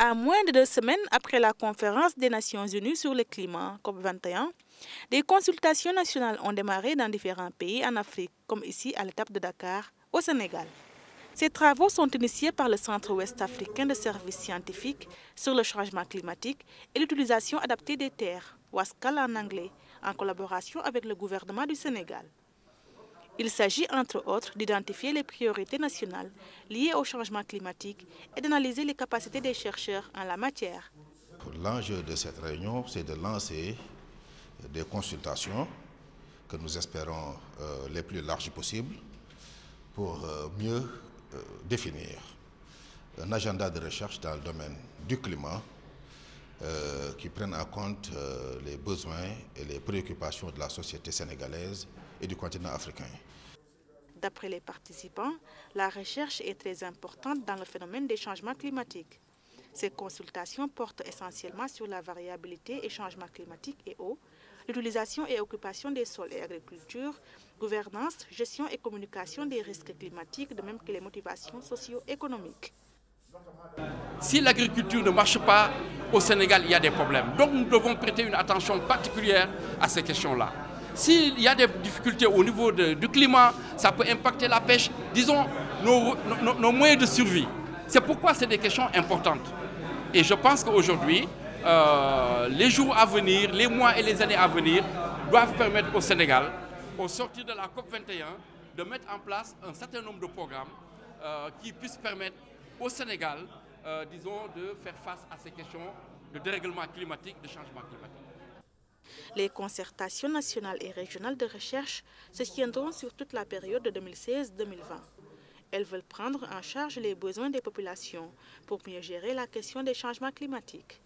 À moins de 2 semaines après la conférence des Nations Unies sur le climat COP21, des consultations nationales ont démarré dans différents pays en Afrique, comme ici à l'étape de Dakar, au Sénégal. Ces travaux sont initiés par le Centre ouest africain de services scientifiques sur le changement climatique et l'utilisation adaptée des terres, WASCAL en anglais, en collaboration avec le gouvernement du Sénégal. Il s'agit entre autres d'identifier les priorités nationales liées au changement climatique et d'analyser les capacités des chercheurs en la matière. L'enjeu de cette réunion, c'est de lancer des consultations que nous espérons les plus larges possibles pour mieux définir un agenda de recherche dans le domaine du climat qui prenne en compte les besoins et les préoccupations de la société sénégalaise et du continent africain. D'après les participants, la recherche est très importante dans le phénomène des changements climatiques. Ces consultations portent essentiellement sur la variabilité et changement climatique et eau, l'utilisation et occupation des sols et agriculture, gouvernance, gestion et communication des risques climatiques, de même que les motivations socio-économiques. Si l'agriculture ne marche pas, au Sénégal, il y a des problèmes. Donc nous devons prêter une attention particulière à ces questions-là. S'il y a des difficultés au niveau du climat, ça peut impacter la pêche, disons, nos moyens de survie. C'est pourquoi c'est des questions importantes. Et je pense qu'aujourd'hui, les jours à venir, les mois et les années à venir doivent permettre au Sénégal, au sortir de la COP21, de mettre en place un certain nombre de programmes qui puissent permettre au Sénégal, disons, de faire face à ces questions de dérèglement climatique, de changement climatique. Les concertations nationales et régionales de recherche se tiendront sur toute la période de 2016-2020. Elles veulent prendre en charge les besoins des populations pour mieux gérer la question des changements climatiques.